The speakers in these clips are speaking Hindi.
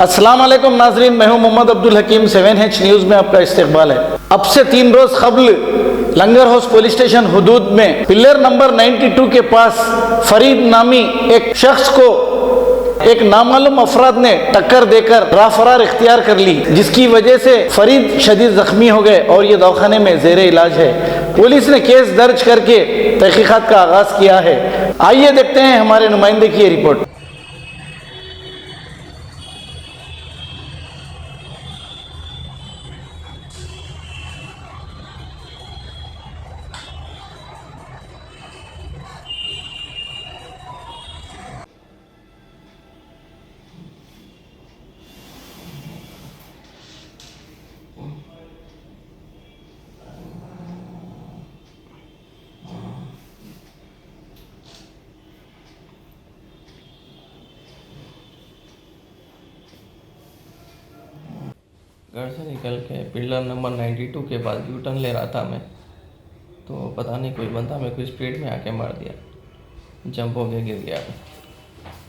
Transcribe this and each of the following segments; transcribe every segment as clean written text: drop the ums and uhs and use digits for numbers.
अस्सलाम वालेकुम नाजरीन, मैं हूं मोहम्मद अब्दुल हकीम। 7H न्यूज़ में आपका इस्तकबाल है। अब से 3 रोज कबल लंगर हाउस पुलिस स्टेशन हुदूद में पिलर नंबर 92 के पास फरीद नामी एक शख्स को एक नामालूम अफराद ने टक्कर देकर राफरार इख्तियार कर ली, जिसकी वजह से फरीद शदीद जख्मी हो गए और ये दवाखाने में ज़ेरे इलाज है। पुलिस ने केस दर्ज करके तहकीकात का आगाज किया है। आइए देखते हैं हमारे नुमाइंदे की ये रिपोर्ट। घर से निकल के पिलर नंबर 92 के बाद यू टर्न ले रहा था मैं, तो पता नहीं कोई बंदा मेरे को स्पीड में आके मार दिया, जंप हो गया, गिर गया।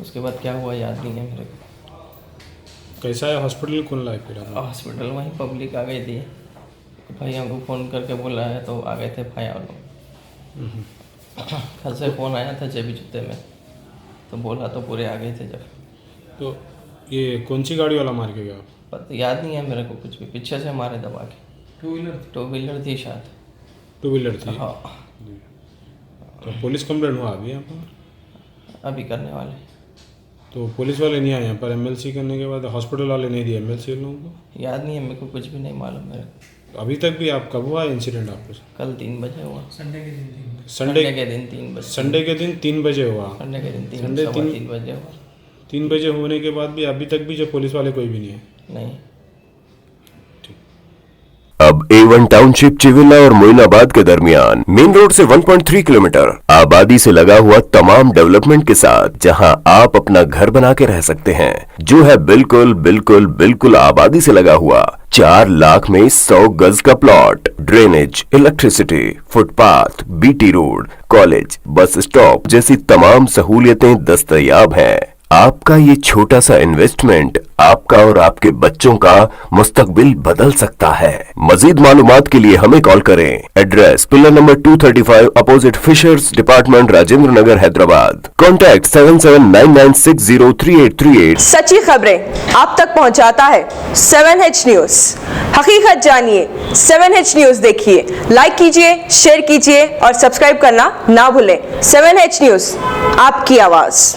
उसके बाद क्या हुआ याद नहीं है मेरे को। कैसा है? हॉस्पिटल कौन लाए फिर? हॉस्पिटल वहीं पब्लिक आ गई थी, भैया को फ़ोन करके बोला है तो आ गए थे भैया लोग। कल से फ़ोन आया था जेबी जूते में, तो बोला तो पूरे आ गए थे। जब तो ये कौन सी गाड़ी वाला मार के गया? याद नहीं है मेरे को कुछ भी, पीछे से मारे दबा के। टू व्हीलर थी शायद। टू व्हीलर थी? हाँ। तो पुलिस कंप्लेंट हुआ अभी यहाँ पर? अभी करने वाले। तो पुलिस वाले नहीं आए यहाँ पर? एमएलसी करने के बाद हॉस्पिटल वाले नहीं दिए एमएलसी लोगों को? याद नहीं है मेरे को, कुछ भी नहीं मालूम मेरे को। अभी तक भी आप कब हुआ इंसिडेंट आपके साथ? कल 3 बजे हुआ। संडे के दिन 3 बजे। संडे के दिन 3 बजे हुआ? संडे के दिन 3 बजे हुआ। 3 बजे होने के बाद भी अभी तक भी जो पुलिस वाले कोई भी नहीं है? नहीं। अब A1 टाउनशिप चिविला और मोइनाबाद के दरमियान मेन रोड से 1.3 किलोमीटर आबादी से लगा हुआ तमाम डेवलपमेंट के साथ, जहां आप अपना घर बना के रह सकते हैं, जो है बिल्कुल बिल्कुल बिल्कुल आबादी से लगा हुआ। 4 लाख में 100 गज का plot, drainage, electricity, footpath, BT road, college, bus stop जैसी तमाम सहूलियतें दस्तयाब हैं। आपका ये छोटा सा इन्वेस्टमेंट आपका और आपके बच्चों का मुस्तकबिल बदल सकता है। मजीद मालूमात के लिए हमें कॉल करें। Address pillar number 235 opposite fishers department, Rajendra Nagar, Hyderabad. Contact 7799603838। सच्ची खबरें आप तक पहुंचाता है 7H न्यूज। हकीकत जानिए, 7H न्यूज देखिए, लाइक कीजिए, शेयर कीजिए और सब्सक्राइब करना ना भूलें। 7H न्यूज, आपकी आवाज।